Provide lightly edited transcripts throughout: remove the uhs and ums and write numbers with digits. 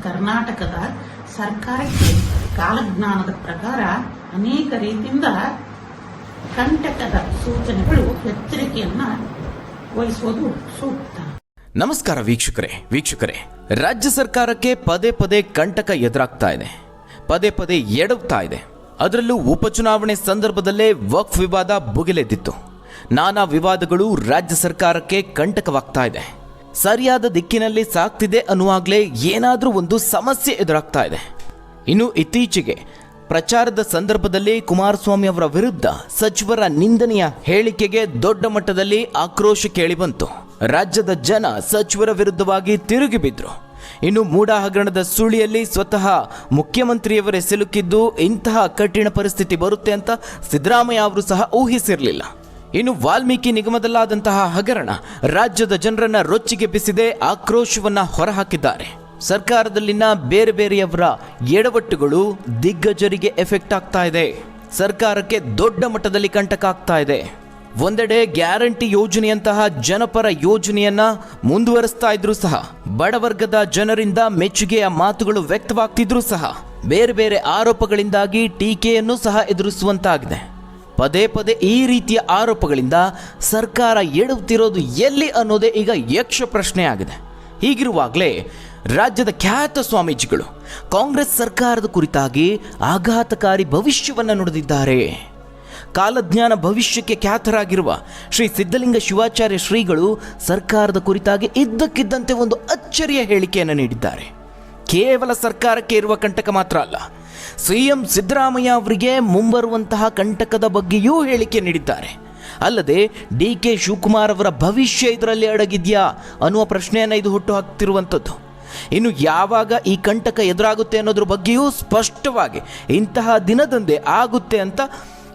ಕರ್ನಾಟಕದ ಸರ್ಕಾರಕ್ಕೆ ಕಾಲಜ್ಞಾನದ ಪ್ರಕಾರ ಅನೇಕ ರೀತಿಯಿಂದ ಕಂಟಕದ ಸೂಚನೆಗಳು ಎಚ್ಚರಿಕೆಯನ್ನ ವಹಿಸುವುದು ಸೂಕ್ತ. ನಮಸ್ಕಾರ ವೀಕ್ಷಕರೇ, ರಾಜ್ಯ ಸರ್ಕಾರಕ್ಕೆ ಪದೇ ಪದೇ ಕಂಟಕ ಎದುರಾಗ್ತಾ ಇದೆ, ಪದೇ ಪದೇ ಎಡವ್ತಾ ಇದೆ. ಅದರಲ್ಲೂ ಉಪಚುನಾವಣೆ ಸಂದರ್ಭದಲ್ಲೇ ವಕ್ಫ್ ವಿವಾದ ಭುಗಿಲೆದ್ದಿತ್ತು. ನಾನಾ ವಿವಾದಗಳು ರಾಜ್ಯ ಸರ್ಕಾರಕ್ಕೆ ಕಂಟಕವಾಗ್ತಾ ಇದೆ. ಸರಿಯಾದ ದಿಕ್ಕಿನಲ್ಲಿ ಸಾಗ್ತಿದೆ ಅನ್ನುವಾಗಲೇ ಏನಾದರೂ ಒಂದು ಸಮಸ್ಯೆ ಎದುರಾಗ್ತಾ ಇದೆ. ಇನ್ನು ಇತ್ತೀಚೆಗೆ ಪ್ರಚಾರದ ಸಂದರ್ಭದಲ್ಲಿ ಕುಮಾರಸ್ವಾಮಿ ಅವರ ವಿರುದ್ಧ ಸಚಿವರ ನಿಂದನೆಯ ಹೇಳಿಕೆಗೆ ದೊಡ್ಡ ಮಟ್ಟದಲ್ಲಿ ಆಕ್ರೋಶ ಕೇಳಿಬಂತು. ರಾಜ್ಯದ ಜನ ಸಚಿವರ ವಿರುದ್ಧವಾಗಿ ತಿರುಗಿ ಬಿದ್ರು. ಇನ್ನು ಮೂಡ ಹಗರಣದ ಸುಳಿಯಲ್ಲಿ ಸ್ವತಃ ಮುಖ್ಯಮಂತ್ರಿಯವರೇ ಸಿಲುಕಿದ್ದು ಇಂತಹ ಕಠಿಣ ಪರಿಸ್ಥಿತಿ ಬರುತ್ತೆ ಅಂತ ಸಿದ್ದರಾಮಯ್ಯ ಅವರು ಸಹ ಊಹಿಸಿರಲಿಲ್ಲ. ಇನ್ನು ವಾಲ್ಮೀಕಿ ನಿಗಮದಲ್ಲಾದಂತಹ ಹಗರಣ ರಾಜ್ಯದ ಜನರನ್ನ ರೊಚ್ಚಿಗೆಬ್ಬಿಸಿದೆ, ಆಕ್ರೋಶವನ್ನ ಹೊರಹಾಕಿದ್ದಾರೆ. ಸರ್ಕಾರದಲ್ಲಿನ ಬೇರೆ ಬೇರೆಯವರ ಎಡವಟ್ಟುಗಳು ದಿಗ್ಗಜರಿಗೆ ಎಫೆಕ್ಟ್ ಆಗ್ತಾ ಇದೆ. ಸರ್ಕಾರಕ್ಕೆ ದೊಡ್ಡ ಮಟ್ಟದಲ್ಲಿ ಕಂಟಕ ಆಗ್ತಾ ಇದೆ. ಒಂದೆಡೆ ಗ್ಯಾರಂಟಿ ಯೋಜನೆಯಂತಹ ಜನಪರ ಯೋಜನೆಯನ್ನ ಮುಂದುವರಿಸ್ತಾ ಇದ್ರೂ ಸಹ ಬಡವರ್ಗದ ಜನರಿಂದ ಮೆಚ್ಚುಗೆಯ ಮಾತುಗಳು ವ್ಯಕ್ತವಾಗ್ತಿದ್ರೂ ಸಹ ಬೇರೆ ಬೇರೆ ಆರೋಪಗಳಿಂದಾಗಿ ಟೀಕೆಯನ್ನು ಸಹ ಎದುರಿಸುವಂತಾಗಿದೆ. ಪದೇ ಪದೇ ಈ ರೀತಿಯ ಆರೋಪಗಳಿಂದ ಸರ್ಕಾರ ಎಡುತ್ತಿರೋದು ಎಲ್ಲಿ ಅನ್ನೋದೇ ಈಗ ಯಕ್ಷ ಪ್ರಶ್ನೆಯಾಗಿದೆ. ಹೀಗಿರುವಾಗಲೇ ರಾಜ್ಯದ ಖ್ಯಾತ ಸ್ವಾಮೀಜಿಗಳು ಕಾಂಗ್ರೆಸ್ ಸರ್ಕಾರದ ಕುರಿತಾಗಿ ಆಘಾತಕಾರಿ ಭವಿಷ್ಯವನ್ನು ನುಡಿದಿದ್ದಾರೆ. ಕಾಲಜ್ಞಾನ ಭವಿಷ್ಯಕ್ಕೆ ಖ್ಯಾತರಾಗಿರುವ ಶ್ರೀ ಸಿದ್ಧಲಿಂಗ ಶಿವಾಚಾರ್ಯ ಶ್ರೀಗಳು ಸರ್ಕಾರದ ಕುರಿತಾಗಿ ಇದ್ದಕ್ಕಿದ್ದಂತೆ ಒಂದು ಅಚ್ಚರಿಯ ಹೇಳಿಕೆಯನ್ನು ನೀಡಿದ್ದಾರೆ. ಕೇವಲ ಸರ್ಕಾರಕ್ಕೆ ಇರುವ ಕಂಟಕ ಮಾತ್ರ ಅಲ್ಲ, ಸಿಎಂ ಸಿದ್ದರಾಮಯ್ಯ ಅವರಿಗೆ ಮುಂಬರುವಂತಹ ಕಂಟಕದ ಬಗ್ಗೆಯೂ ಹೇಳಿಕೆ ನೀಡಿದ್ದಾರೆ. ಅಲ್ಲದೆ ಡಿ.ಕೆ. ಶಿವಕುಮಾರ್ ಅವರ ಭವಿಷ್ಯ ಇದರಲ್ಲಿ ಅಡಗಿದ್ಯಾ ಅನ್ನುವ ಪ್ರಶ್ನೆಯನ್ನು ಇದು ಹುಟ್ಟು ಹಾಕ್ತಿರುವಂಥದ್ದು. ಇನ್ನು ಯಾವಾಗ ಈ ಕಂಟಕ ಎದುರಾಗುತ್ತೆ ಅನ್ನೋದ್ರ ಬಗ್ಗೆಯೂ ಸ್ಪಷ್ಟವಾಗಿ ಇಂತಹ ದಿನದಂದೇ ಆಗುತ್ತೆ ಅಂತ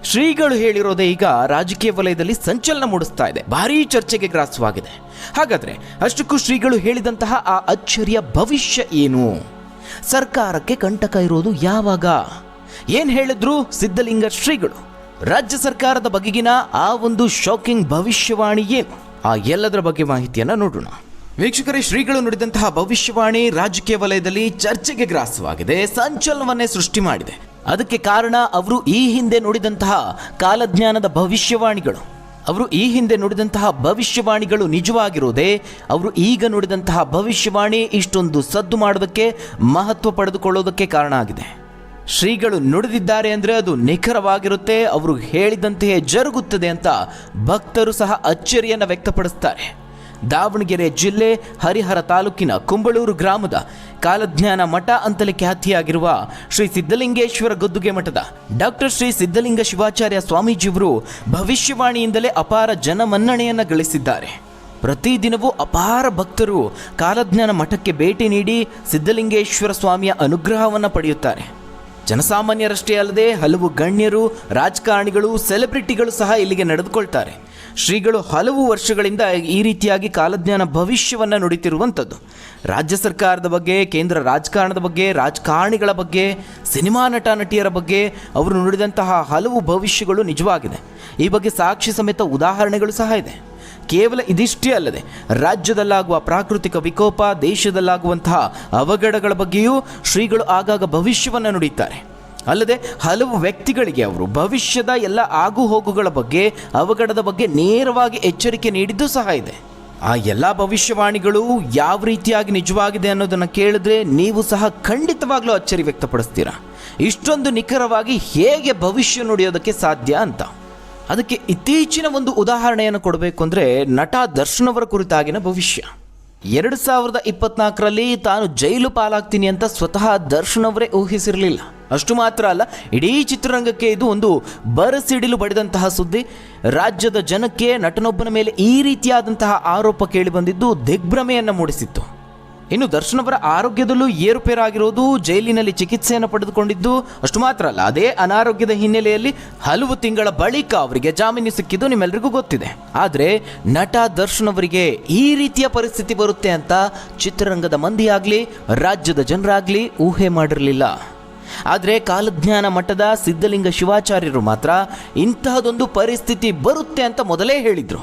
ಶ್ರೀಗಳು ಹೇಳಿರೋದೇ ಈಗ ರಾಜಕೀಯ ವಲಯದಲ್ಲಿ ಸಂಚಲನ ಮೂಡಿಸ್ತಾ ಇದೆ, ಭಾರೀ ಚರ್ಚೆಗೆ ಗ್ರಾಸವಾಗಿದೆ. ಹಾಗಾದ್ರೆ ಅಷ್ಟಕ್ಕೂ ಶ್ರೀಗಳು ಹೇಳಿದಂತಹ ಆ ಅಚ್ಚರಿಯ ಭವಿಷ್ಯ ಏನು? ಸರ್ಕಾರಕ್ಕೆ ಕಂಟಕ ಇರೋದು ಯಾವಾಗ? ಏನ್ ಹೇಳಿದ್ರು ಸಿದ್ಧಲಿಂಗ ಶ್ರೀಗಳು? ರಾಜ್ಯ ಸರ್ಕಾರದ ಬಗೆಗಿನ ಆ ಒಂದು ಶಾಕಿಂಗ್ ಭವಿಷ್ಯವಾಣಿ ಏನು? ಆ ಎಲ್ಲದರ ಬಗ್ಗೆ ಮಾಹಿತಿಯನ್ನು ನೋಡೋಣ. ವೀಕ್ಷಕರೇ, ಶ್ರೀಗಳು ನುಡಿದಂತಹ ಭವಿಷ್ಯವಾಣಿ ರಾಜಕೀಯ ವಲಯದಲ್ಲಿ ಚರ್ಚೆಗೆ ಗ್ರಾಸವಾಗಿದೆ, ಸಂಚಲನವನ್ನೇ ಸೃಷ್ಟಿ ಮಾಡಿದೆ. ಅದಕ್ಕೆ ಕಾರಣ ಅವರು ಈ ಹಿಂದೆ ನುಡಿದಂತಹ ಕಾಲಜ್ಞಾನದ ಭವಿಷ್ಯವಾಣಿಗಳು. ಅವರು ಈ ಹಿಂದೆ ನುಡಿದಂತಹ ಭವಿಷ್ಯವಾಣಿಗಳು ನಿಜವಾಗಿರೋದೇ ಅವರು ಈಗ ನುಡಿದಂತಹ ಭವಿಷ್ಯವಾಣಿ ಇಷ್ಟೊಂದು ಸದ್ದು ಮಾಡೋದಕ್ಕೆ, ಮಹತ್ವ ಪಡೆದುಕೊಳ್ಳೋದಕ್ಕೆ ಕಾರಣ ಆಗಿದೆ. ಶ್ರೀಗಳು ನುಡಿದಿದ್ದಾರೆ ಅಂದರೆ ಅದು ನಿಖರವಾಗಿರುತ್ತೆ, ಅವರು ಹೇಳಿದಂತೆಯೇ ಜರುಗುತ್ತದೆ ಅಂತ ಭಕ್ತರು ಸಹ ಅಚ್ಚರಿಯನ್ನು ವ್ಯಕ್ತಪಡಿಸ್ತಾರೆ. ದಾವಣಗೆರೆ ಜಿಲ್ಲೆ ಹರಿಹರ ತಾಲೂಕಿನ ಕುಂಬಳೂರು ಗ್ರಾಮದ ಕಾಲಜ್ಞಾನ ಮಠ ಅಂತಲೇ ಖ್ಯಾತಿಯಾಗಿರುವ ಶ್ರೀ ಸಿದ್ಧಲಿಂಗೇಶ್ವರ ಗದ್ದುಗೆ ಮಠದ ಡಾಕ್ಟರ್ ಶ್ರೀ ಸಿದ್ಧಲಿಂಗ ಶಿವಾಚಾರ್ಯ ಸ್ವಾಮೀಜಿಯವರು ಭವಿಷ್ಯವಾಣಿಯಿಂದಲೇ ಅಪಾರ ಜನಮನ್ನಣೆಯನ್ನು ಗಳಿಸಿದ್ದಾರೆ. ಪ್ರತಿದಿನವೂ ಅಪಾರ ಭಕ್ತರು ಕಾಲಜ್ಞಾನ ಮಠಕ್ಕೆ ಭೇಟಿ ನೀಡಿ ಸಿದ್ಧಲಿಂಗೇಶ್ವರ ಸ್ವಾಮಿಯ ಅನುಗ್ರಹವನ್ನು ಪಡೆಯುತ್ತಾರೆ. ಜನಸಾಮಾನ್ಯರಷ್ಟೇ ಅಲ್ಲದೆ ಹಲವು ಗಣ್ಯರು, ರಾಜಕಾರಣಿಗಳು, ಸೆಲೆಬ್ರಿಟಿಗಳು ಸಹ ಇಲ್ಲಿಗೆ ನಡೆದುಕೊಳ್ತಾರೆ. ಶ್ರೀಗಳು ಹಲವು ವರ್ಷಗಳಿಂದ ಈ ರೀತಿಯಾಗಿ ಕಾಲಜ್ಞಾನ ಭವಿಷ್ಯವನ್ನು ನುಡಿತಿರುವಂಥದ್ದು. ರಾಜ್ಯ ಸರ್ಕಾರದ ಬಗ್ಗೆ, ಕೇಂದ್ರ ರಾಜಕಾರಣದ ಬಗ್ಗೆ, ರಾಜಕಾರಣಿಗಳ ಬಗ್ಗೆ, ಸಿನಿಮಾ ನಟ ನಟಿಯರ ಬಗ್ಗೆ ಅವರು ನುಡಿದಂತಹ ಹಲವು ಭವಿಷ್ಯಗಳು ನಿಜವಾಗಿದೆ. ಈ ಬಗ್ಗೆ ಸಾಕ್ಷಿ ಸಮೇತ ಉದಾಹರಣೆಗಳು ಸಹ ಇದೆ. ಕೇವಲ ಇದಿಷ್ಟೇ ಅಲ್ಲದೆ ರಾಜ್ಯದಲ್ಲಾಗುವ ಪ್ರಾಕೃತಿಕ ವಿಕೋಪ, ದೇಶದಲ್ಲಾಗುವಂತಹ ಅವಘಡಗಳ ಬಗ್ಗೆಯೂ ಶ್ರೀಗಳು ಆಗಾಗ ಭವಿಷ್ಯವನ್ನು ನುಡಿತಾರೆ. ಅಲ್ಲದೆ ಹಲವು ವ್ಯಕ್ತಿಗಳಿಗೆ ಅವರು ಭವಿಷ್ಯದ ಎಲ್ಲ ಆಗು ಹೋಗುಗಳ ಬಗ್ಗೆ, ಅವಘಡದ ಬಗ್ಗೆ ನೇರವಾಗಿ ಎಚ್ಚರಿಕೆ ನೀಡಿದ್ದು ಸಹ ಇದೆ. ಆ ಎಲ್ಲ ಭವಿಷ್ಯವಾಣಿಗಳು ಯಾವ ರೀತಿಯಾಗಿ ನಿಜವಾಗಿದೆ ಅನ್ನೋದನ್ನು ಕೇಳಿದ್ರೆ ನೀವು ಸಹ ಖಂಡಿತವಾಗ್ಲೂ ಅಚ್ಚರಿ ವ್ಯಕ್ತಪಡಿಸ್ತೀರಾ. ಇಷ್ಟೊಂದು ನಿಖರವಾಗಿ ಹೇಗೆ ಭವಿಷ್ಯ ನುಡಿಯೋದಕ್ಕೆ ಸಾಧ್ಯ ಅಂತ. ಅದಕ್ಕೆ ಇತ್ತೀಚಿನ ಒಂದು ಉದಾಹರಣೆಯನ್ನು ಕೊಡಬೇಕು ಅಂದರೆ ನಟ ದರ್ಶನ್ ಅವರ ಕುರಿತಾಗಿನ ಭವಿಷ್ಯ. 2024ರಲ್ಲಿ ತಾನು ಜೈಲು ಪಾಲಾಗ್ತೀನಿ ಅಂತ ಸ್ವತಃ ದರ್ಶನ್ ಅವರೇ ಊಹಿಸಿರಲಿಲ್ಲ. ಅಷ್ಟು ಮಾತ್ರ ಅಲ್ಲ, ಇಡೀ ಚಿತ್ರರಂಗಕ್ಕೆ ಇದು ಒಂದು ಬರಸಿಡಿಲು ಬಡಿದಂತಹ ಸುದ್ದಿ. ರಾಜ್ಯದ ಜನಕ್ಕೆ ನಟನೊಬ್ಬನ ಮೇಲೆ ಈ ರೀತಿಯಾದಂತಹ ಆರೋಪ ಕೇಳಿಬಂದಿದ್ದು ದಿಗ್ಭ್ರಮೆಯನ್ನು ಮೂಡಿಸಿತ್ತು. ಇನ್ನು ದರ್ಶನ್ ಅವರ ಆರೋಗ್ಯದಲ್ಲೂ ಏರುಪೇರಾಗಿರೋದು, ಜೈಲಿನಲ್ಲಿ ಚಿಕಿತ್ಸೆಯನ್ನು ಪಡೆದುಕೊಂಡಿದ್ದು, ಅಷ್ಟು ಮಾತ್ರ ಅಲ್ಲ, ಅದೇ ಅನಾರೋಗ್ಯದ ಹಿನ್ನೆಲೆಯಲ್ಲಿ ಹಲವು ತಿಂಗಳ ಬಳಿಕ ಅವರಿಗೆ ಜಾಮೀನು ಸಿಕ್ಕಿದ್ದು ನಿಮ್ಮೆಲ್ಲರಿಗೂ ಗೊತ್ತಿದೆ. ಆದರೆ ನಟ ದರ್ಶನ್ ಅವರಿಗೆ ಈ ರೀತಿಯ ಪರಿಸ್ಥಿತಿ ಬರುತ್ತೆ ಅಂತ ಚಿತ್ರರಂಗದ ಮಂದಿಯಾಗಲಿ ರಾಜ್ಯದ ಜನರಾಗಲಿ ಊಹೆ ಮಾಡಿರಲಿಲ್ಲ. ಆದರೆ ಕಾಲಜ್ಞಾನ ಮಠದ ಸಿದ್ಧಲಿಂಗ ಶಿವಾಚಾರ್ಯರು ಮಾತ್ರ ಇಂತಹದೊಂದು ಪರಿಸ್ಥಿತಿ ಬರುತ್ತೆ ಅಂತ ಮೊದಲೇ ಹೇಳಿದರು.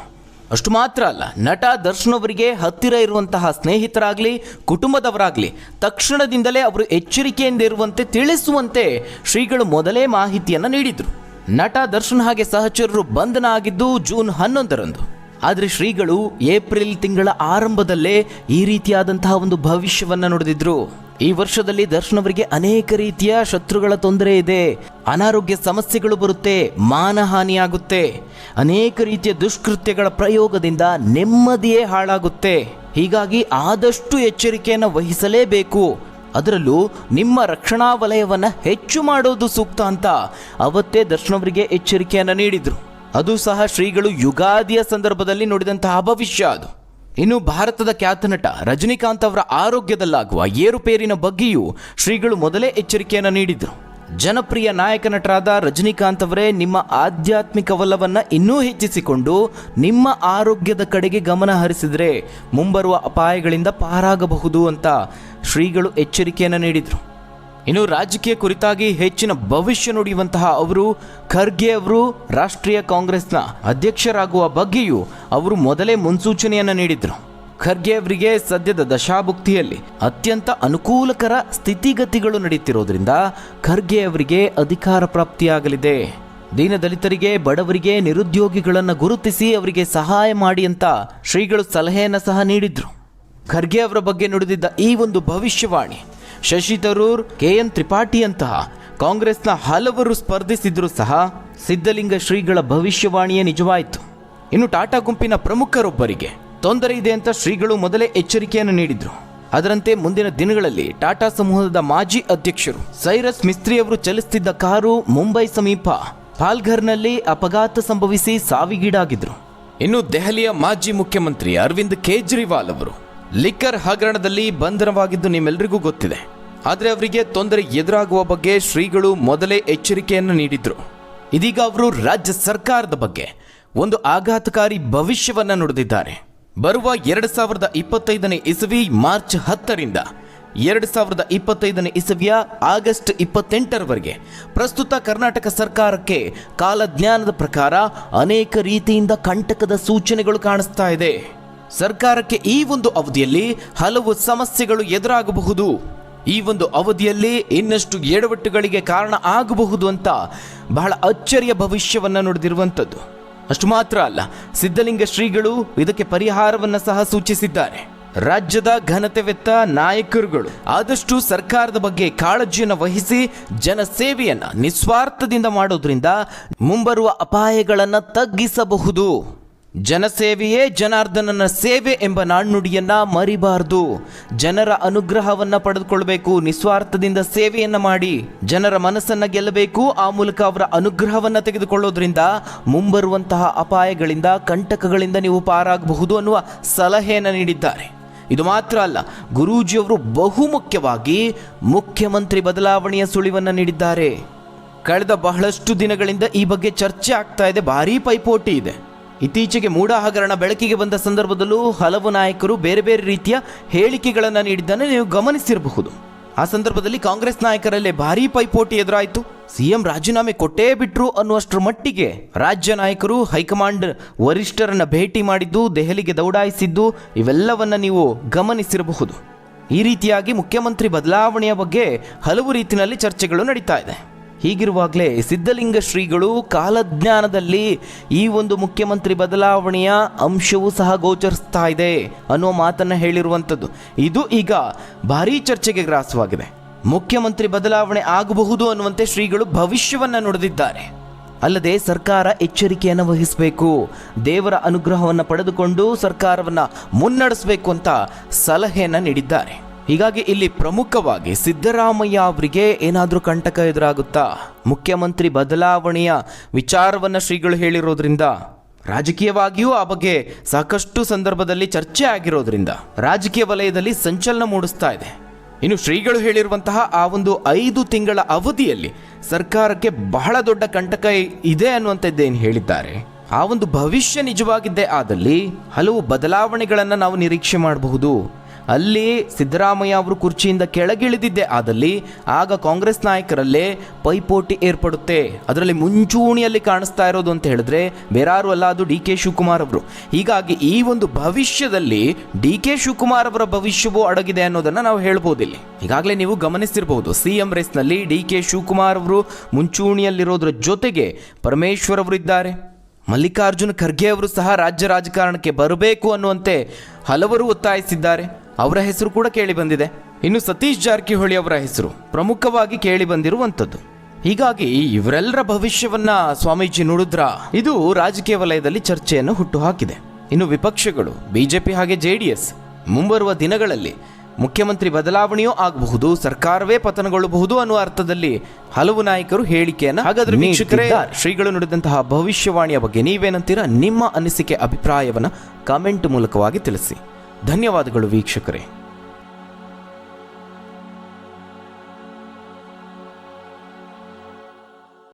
ಅಷ್ಟು ಮಾತ್ರ ಅಲ್ಲ, ನಟ ದರ್ಶನ್ ಅವರಿಗೆ ಹತ್ತಿರ ಇರುವಂತಹ ಸ್ನೇಹಿತರಾಗಲಿ ಕುಟುಂಬದವರಾಗಲಿ ತಕ್ಷಣದಿಂದಲೇ ಅವರು ಎಚ್ಚರಿಕೆಯಿಂದ ಇರುವಂತೆ ತಿಳಿಸುವಂತೆ ಶ್ರೀಗಳು ಮೊದಲೇ ಮಾಹಿತಿಯನ್ನು ನೀಡಿದರು. ನಟ ದರ್ಶನ್ ಹಾಗೆ ಸಹಚರರು ಬಂಧನ ಆಗಿದ್ದು ಜೂನ್ 11ರಂದು. ಆದರೆ ಶ್ರೀಗಳು ಏಪ್ರಿಲ್ ತಿಂಗಳ ಆರಂಭದಲ್ಲೇ ಈ ರೀತಿಯಾದಂತಹ ಒಂದು ಭವಿಷ್ಯವನ್ನು ನುಡಿದಿದ್ರು. ಈ ವರ್ಷದಲ್ಲಿ ದರ್ಶನ್ ಅವರಿಗೆ ಅನೇಕ ರೀತಿಯ ಶತ್ರುಗಳ ತೊಂದರೆ ಇದೆ, ಅನಾರೋಗ್ಯ ಸಮಸ್ಯೆಗಳು ಬರುತ್ತೆ, ಮಾನಹಾನಿಯಾಗುತ್ತೆ, ಅನೇಕ ರೀತಿಯ ದುಷ್ಕೃತ್ಯಗಳ ಪ್ರಯೋಗದಿಂದ ನೆಮ್ಮದಿಯೇ ಹಾಳಾಗುತ್ತೆ. ಹೀಗಾಗಿ ಆದಷ್ಟು ಎಚ್ಚರಿಕೆಯನ್ನು ವಹಿಸಲೇಬೇಕು, ಅದರಲ್ಲೂ ನಿಮ್ಮ ರಕ್ಷಣಾ ವಲಯವನ್ನು ಹೆಚ್ಚು ಮಾಡೋದು ಸೂಕ್ತ ಅಂತ ಅವತ್ತೇ ದರ್ಶನ್ ಅವರಿಗೆ ಎಚ್ಚರಿಕೆಯನ್ನು ನೀಡಿದ್ರು. ಅದು ಸಹ ಶ್ರೀಗಳು ಯುಗಾದಿಯ ಸಂದರ್ಭದಲ್ಲಿ ನುಡಿದಂತಹ ಭವಿಷ್ಯ ಅದು. ಇನ್ನು ಭಾರತದ ಖ್ಯಾತ ನಟ ರಜನಿಕಾಂತ್ ಅವರ ಆರೋಗ್ಯದಲ್ಲಾಗುವ ಏರುಪೇರಿನ ಬಗ್ಗೆಯೂ ಶ್ರೀಗಳು ಮೊದಲೇ ಎಚ್ಚರಿಕೆಯನ್ನು ನೀಡಿದರು. ಜನಪ್ರಿಯ ನಾಯಕ ನಟರಾದ ರಜನಿಕಾಂತ್ ಅವರೇ, ನಿಮ್ಮ ಆಧ್ಯಾತ್ಮಿಕ ಒಲವನ್ನು ಇನ್ನೂ ಹೆಚ್ಚಿಸಿಕೊಂಡು ನಿಮ್ಮ ಆರೋಗ್ಯದ ಕಡೆಗೆ ಗಮನ ಹರಿಸಿದರೆ ಮುಂಬರುವ ಅಪಾಯಗಳಿಂದ ಪಾರಾಗಬಹುದು ಅಂತ ಶ್ರೀಗಳು ಎಚ್ಚರಿಕೆಯನ್ನು ನೀಡಿದರು. ಇನ್ನು ರಾಜಕೀಯ ಕುರಿತಾಗಿ ಹೆಚ್ಚಿನ ಭವಿಷ್ಯ ನುಡಿಯುವಂತಹ ಅವರು ಖರ್ಗೆ ಅವರು ರಾಷ್ಟ್ರೀಯ ಕಾಂಗ್ರೆಸ್ನ ಅಧ್ಯಕ್ಷರಾಗುವ ಬಗ್ಗೆಯೂ ಅವರು ಮೊದಲೇ ಮುನ್ಸೂಚನೆಯನ್ನು ನೀಡಿದರು. ಖರ್ಗೆ ಅವರಿಗೆ ಸದ್ಯದ ದಶಾಭುಕ್ತಿಯಲ್ಲಿ ಅತ್ಯಂತ ಅನುಕೂಲಕರ ಸ್ಥಿತಿಗತಿಗಳು ನಡೆಯುತ್ತಿರೋದ್ರಿಂದ ಖರ್ಗೆ ಅವರಿಗೆ ಅಧಿಕಾರ ಪ್ರಾಪ್ತಿಯಾಗಲಿದೆ. ದೀನದಲಿತರಿಗೆ, ಬಡವರಿಗೆ, ನಿರುದ್ಯೋಗಿಗಳನ್ನು ಗುರುತಿಸಿ ಅವರಿಗೆ ಸಹಾಯ ಮಾಡಿ ಅಂತ ಶ್ರೀಗಳು ಸಲಹೆಯನ್ನು ಸಹ ನೀಡಿದ್ರು. ಖರ್ಗೆ ಅವರ ಬಗ್ಗೆ ನುಡಿದಿದ್ದ ಈ ಒಂದು ಭವಿಷ್ಯವಾಣಿ ಶಶಿ ತರೂರ್, KN ತ್ರಿಪಾಠಿ ಅಂತಹ ಕಾಂಗ್ರೆಸ್ನ ಹಲವರು ಸ್ಪರ್ಧಿಸಿದ್ರು ಸಹ ಸಿದ್ಧಲಿಂಗ ಶ್ರೀಗಳ ಭವಿಷ್ಯವಾಣಿಯೇ ನಿಜವಾಯಿತು. ಇನ್ನು ಟಾಟಾ ಗುಂಪಿನ ಪ್ರಮುಖರೊಬ್ಬರಿಗೆ ತೊಂದರೆ ಇದೆ ಅಂತ ಶ್ರೀಗಳು ಮೊದಲೇ ಎಚ್ಚರಿಕೆಯನ್ನು ನೀಡಿದ್ರು. ಅದರಂತೆ ಮುಂದಿನ ದಿನಗಳಲ್ಲಿ ಟಾಟಾ ಸಮೂಹದ ಮಾಜಿ ಅಧ್ಯಕ್ಷರು ಸೈರಸ್ ಮಿಸ್ತ್ರಿ ಅವರು ಚಲಿಸುತ್ತಿದ್ದ ಕಾರು ಮುಂಬೈ ಸಮೀಪ ಪಾಲ್ಘರ್ನಲ್ಲಿ ಅಪಘಾತ ಸಂಭವಿಸಿ ಸಾವಿಗೀಡಾಗಿದ್ರು. ಇನ್ನು ದೆಹಲಿಯ ಮಾಜಿ ಮುಖ್ಯಮಂತ್ರಿ ಅರವಿಂದ್ ಕೇಜ್ರಿವಾಲ್ ಅವರು ಲಿಕ್ಕರ್ ಹಗರಣದಲ್ಲಿ ಬಂಧನವಾಗಿದ್ದು ನಿಮ್ಮೆಲ್ಲರಿಗೂ ಗೊತ್ತಿದೆ. ಆದರೆ ಅವರಿಗೆ ತೊಂದರೆ ಎದುರಾಗುವ ಬಗ್ಗೆ ಶ್ರೀಗಳು ಮೊದಲೇ ಎಚ್ಚರಿಕೆಯನ್ನು ನೀಡಿದ್ರು. ಇದೀಗ ಅವರು ರಾಜ್ಯ ಸರ್ಕಾರದ ಬಗ್ಗೆ ಒಂದು ಆಘಾತಕಾರಿ ಭವಿಷ್ಯವನ್ನು ನುಡಿದಿದ್ದಾರೆ. ಬರುವ 2025ನೇ ಇಸವಿ ಮಾರ್ಚ್ 10ರಿಂದ 2025ನೇ ಇಸವಿಯ ಆಗಸ್ಟ್ 28ರವರೆಗೆ ಪ್ರಸ್ತುತ ಕರ್ನಾಟಕ ಸರ್ಕಾರಕ್ಕೆ ಕಾಲಜ್ಞಾನದ ಪ್ರಕಾರ ಅನೇಕ ರೀತಿಯಿಂದ ಕಂಟಕದ ಸೂಚನೆಗಳು ಕಾಣಿಸ್ತಾ ಇದೆ. ಸರ್ಕಾರಕ್ಕೆ ಈ ಒಂದು ಅವಧಿಯಲ್ಲಿ ಹಲವು ಸಮಸ್ಯೆಗಳು ಎದುರಾಗಬಹುದು, ಈ ಒಂದು ಅವಧಿಯಲ್ಲಿ ಇನ್ನಷ್ಟು ಎಡವಟ್ಟುಗಳಿಗೆ ಕಾರಣ ಆಗಬಹುದು ಅಂತ ಬಹಳ ಅಚ್ಚರಿಯ ಭವಿಷ್ಯವನ್ನು ನುಡಿದಿರುವಂಥದ್ದು. ಅಷ್ಟು ಮಾತ್ರ ಅಲ್ಲ, ಸಿದ್ಧಲಿಂಗ ಶ್ರೀಗಳು ಇದಕ್ಕೆ ಪರಿಹಾರವನ್ನು ಸಹ ಸೂಚಿಸಿದ್ದಾರೆ. ರಾಜ್ಯದ ಘನತೆವೆತ್ತ ನಾಯಕರುಗಳು ಆದಷ್ಟು ಸರ್ಕಾರದ ಬಗ್ಗೆ ಕಾಳಜಿಯನ್ನು ವಹಿಸಿ ಜನಸೇವೆಯನ್ನು ನಿಸ್ವಾರ್ಥದಿಂದ ಮಾಡೋದ್ರಿಂದ ಮುಂಬರುವ ಅಪಾಯಗಳನ್ನು ತಗ್ಗಿಸಬಹುದು. ಜನಸೇವೆಯೇ ಜನಾರ್ದನನ ಸೇವೆ ಎಂಬ ನಾಣ್ಣುಡಿಯನ್ನ ಮರಿಬಾರದು. ಜನರ ಅನುಗ್ರಹವನ್ನ ಪಡೆದುಕೊಳ್ಬೇಕು, ನಿಸ್ವಾರ್ಥದಿಂದ ಸೇವೆಯನ್ನ ಮಾಡಿ ಜನರ ಮನಸ್ಸನ್ನ ಗೆಲ್ಲಬೇಕು. ಆ ಮೂಲಕ ಅವರ ಅನುಗ್ರಹವನ್ನ ತೆಗೆದುಕೊಳ್ಳೋದ್ರಿಂದ ಮುಂಬರುವಂತಹ ಅಪಾಯಗಳಿಂದ, ಕಂಟಕಗಳಿಂದ ನೀವು ಪಾರಾಗಬಹುದು ಅನ್ನುವ ಸಲಹೆಯನ್ನು ನೀಡಿದ್ದಾರೆ. ಇದು ಮಾತ್ರ ಅಲ್ಲ, ಗುರೂಜಿಯವರು ಬಹುಮುಖ್ಯವಾಗಿ ಮುಖ್ಯಮಂತ್ರಿ ಬದಲಾವಣೆಯ ಸುಳಿವನ್ನು ನೀಡಿದ್ದಾರೆ. ಕಳೆದ ಬಹಳಷ್ಟು ದಿನಗಳಿಂದ ಈ ಬಗ್ಗೆ ಚರ್ಚೆ ಆಗ್ತಾ ಇದೆ, ಭಾರೀ ಪೈಪೋಟಿ ಇದೆ. ಇತ್ತೀಚೆಗೆ ಮೂಡ ಹಗರಣ ಬೆಳಕಿಗೆ ಬಂದ ಸಂದರ್ಭದಲ್ಲೂ ಹಲವು ನಾಯಕರು ಬೇರೆ ಬೇರೆ ರೀತಿಯ ಹೇಳಿಕೆಗಳನ್ನು ನೀಡಿದ್ದನ್ನು ನೀವು ಗಮನಿಸಿರಬಹುದು. ಆ ಸಂದರ್ಭದಲ್ಲಿ ಕಾಂಗ್ರೆಸ್ ನಾಯಕರಲ್ಲೇ ಭಾರೀ ಪೈಪೋಟಿ ಎದುರಾಯಿತು. CM ರಾಜೀನಾಮೆ ಕೊಟ್ಟೇ ಬಿಟ್ರು ಅನ್ನುವಷ್ಟರ ಮಟ್ಟಿಗೆ ರಾಜ್ಯ ನಾಯಕರು ಹೈಕಮಾಂಡ್ ವರಿಷ್ಠರನ್ನ ಭೇಟಿ ಮಾಡಿದ್ದು, ದೆಹಲಿಗೆ ದೌಡಾಯಿಸಿದ್ದು ಇವೆಲ್ಲವನ್ನ ನೀವು ಗಮನಿಸಿರಬಹುದು. ಈ ರೀತಿಯಾಗಿ ಮುಖ್ಯಮಂತ್ರಿ ಬದಲಾವಣೆಯ ಬಗ್ಗೆ ಹಲವು ರೀತಿಯಲ್ಲಿ ಚರ್ಚೆಗಳು ನಡೀತಾ ಇದೆ. ಹೀಗಿರುವಾಗಲೇ ಸಿದ್ಧಲಿಂಗ ಶ್ರೀಗಳು ಕಾಲಜ್ಞಾನದಲ್ಲಿ ಈ ಒಂದು ಮುಖ್ಯಮಂತ್ರಿ ಬದಲಾವಣೆಯ ಅಂಶವೂ ಸಹ ಗೋಚರಿಸ್ತಾ ಇದೆ ಅನ್ನೋ ಮಾತನ್ನು ಹೇಳಿರುವಂಥದ್ದು. ಇದು ಈಗ ಭಾರೀ ಚರ್ಚೆಗೆ ಗ್ರಾಸವಾಗಿದೆ. ಮುಖ್ಯಮಂತ್ರಿ ಬದಲಾವಣೆ ಆಗಬಹುದು ಅನ್ನುವಂತೆ ಶ್ರೀಗಳು ಭವಿಷ್ಯವನ್ನು ನುಡಿದಿದ್ದಾರೆ. ಅಲ್ಲದೆ ಸರ್ಕಾರ ಎಚ್ಚರಿಕೆಯನ್ನು ವಹಿಸಬೇಕು, ದೇವರ ಅನುಗ್ರಹವನ್ನು ಪಡೆದುಕೊಂಡು ಸರ್ಕಾರವನ್ನು ಮುನ್ನಡೆಸಬೇಕು ಅಂತ ಸಲಹೆಯನ್ನು ನೀಡಿದ್ದಾರೆ. ಹೀಗಾಗಿ ಇಲ್ಲಿ ಪ್ರಮುಖವಾಗಿ ಸಿದ್ದರಾಮಯ್ಯ ಅವರಿಗೆ ಏನಾದರೂ ಕಂಟಕ ಎದುರಾಗುತ್ತಾ? ಮುಖ್ಯಮಂತ್ರಿ ಬದಲಾವಣೆಯ ವಿಚಾರವನ್ನು ಶ್ರೀಗಳು ಹೇಳಿರೋದ್ರಿಂದ ರಾಜಕೀಯವಾಗಿಯೂ ಆ ಬಗ್ಗೆ ಸಾಕಷ್ಟು ಸಂದರ್ಭದಲ್ಲಿ ಚರ್ಚೆ ಆಗಿರೋದ್ರಿಂದ ರಾಜಕೀಯ ವಲಯದಲ್ಲಿ ಸಂಚಲನ ಮೂಡಿಸ್ತಾ ಇದೆ. ಇನ್ನು ಶ್ರೀಗಳು ಹೇಳಿರುವಂತಹ ಆ ಒಂದು 5 ತಿಂಗಳ ಅವಧಿಯಲ್ಲಿ ಸರ್ಕಾರಕ್ಕೆ ಬಹಳ ದೊಡ್ಡ ಕಂಟಕ ಇದೆ ಅನ್ನುವಂಥದ್ದೇನು ಹೇಳಿದ್ದಾರೆ, ಆ ಒಂದು ಭವಿಷ್ಯ ನಿಜವಾಗಿದ್ದೇ ಆದಲ್ಲಿ ಹಲವು ಬದಲಾವಣೆಗಳನ್ನು ನಾವು ನಿರೀಕ್ಷೆ ಮಾಡಬಹುದು. ಅಲ್ಲಿ ಸಿದ್ದರಾಮಯ್ಯ ಅವರು ಕುರ್ಚಿಯಿಂದ ಕೆಳಗಿಳಿದಿದ್ದೆ ಆದಲ್ಲಿ ಆಗ ಕಾಂಗ್ರೆಸ್ ನಾಯಕರಲ್ಲೇ ಪೈಪೋಟಿ ಏರ್ಪಡುತ್ತೆ. ಅದರಲ್ಲಿ ಮುಂಚೂಣಿಯಲ್ಲಿ ಕಾಣಿಸ್ತಾ ಇರೋದು ಅಂತ ಹೇಳಿದ್ರೆ ಬೇರಾರು ಅಲ್ಲ, ಅದು ಡಿ ಕೆ ಶಿವಕುಮಾರ್ ಅವರು. ಹೀಗಾಗಿ ಈ ಒಂದು ಭವಿಷ್ಯದಲ್ಲಿ ಡಿ ಕೆ ಶಿವಕುಮಾರ್ ಅವರ ಭವಿಷ್ಯವೂ ಅಡಗಿದೆ ಅನ್ನೋದನ್ನ ನಾವು ಹೇಳ್ಬೋದಿಲ್ಲ. ಈಗಾಗಲೇ ನೀವು ಗಮನಿಸಿರಬಹುದು, ಸಿಎಂ ರೇಸ್ನಲ್ಲಿ ಡಿ ಕೆ ಶಿವಕುಮಾರ್ ಅವರು ಮುಂಚೂಣಿಯಲ್ಲಿರೋದ್ರ ಜೊತೆಗೆ ಪರಮೇಶ್ವರ್ ಅವರು ಇದ್ದಾರೆ. ಮಲ್ಲಿಕಾರ್ಜುನ ಖರ್ಗೆ ಅವರು ಸಹ ರಾಜ್ಯ ರಾಜಕಾರಣಕ್ಕೆ ಬರಬೇಕು ಅನ್ನುವಂತೆ ಹಲವರು ಒತ್ತಾಯಿಸಿದ್ದಾರೆ. ಅವರ ಹೆಸರು ಕೂಡ ಕೇಳಿ ಬಂದಿದೆ. ಇನ್ನು ಸತೀಶ್ ಜಾರಕಿಹೊಳಿ ಅವರ ಹೆಸರು ಪ್ರಮುಖವಾಗಿ ಕೇಳಿ ಬಂದಿರುವಂಥದ್ದು. ಹೀಗಾಗಿ ಇವರೆಲ್ಲರ ಭವಿಷ್ಯವನ್ನ ಸ್ವಾಮೀಜಿ ನುಡಿದ್ರ ಇದು ರಾಜಕೀಯ ವಲಯದಲ್ಲಿ ಚರ್ಚೆಯನ್ನು ಹುಟ್ಟುಹಾಕಿದೆ. ಇನ್ನು ವಿಪಕ್ಷಗಳು ಬಿಜೆಪಿ ಹಾಗೆ ಜೆಡಿಎಸ್ ಮುಂಬರುವ ದಿನಗಳಲ್ಲಿ ಮುಖ್ಯಮಂತ್ರಿ ಬದಲಾವಣೆಯೂ ಆಗಬಹುದು, ಸರ್ಕಾರವೇ ಪತನಗೊಳ್ಳಬಹುದು ಅನ್ನುವ ಅರ್ಥದಲ್ಲಿ ಹಲವು ನಾಯಕರು ಹೇಳಿಕೆಯನ್ನು. ಹಾಗಾದ್ರೆ ವೀಕ್ಷಕರೇ, ಶ್ರೀಗಳು ನುಡಿದಂತಹ ಭವಿಷ್ಯವಾಣಿಯ ಬಗ್ಗೆ ನೀವೇನಂತೀರಾ? ನಿಮ್ಮ ಅನಿಸಿಕೆ ಅಭಿಪ್ರಾಯವನ್ನು ಕಾಮೆಂಟ್ ಮೂಲಕವಾಗಿ ತಿಳಿಸಿ. ಧನ್ಯವಾದಗಳು ವೀಕ್ಷಕರೇ.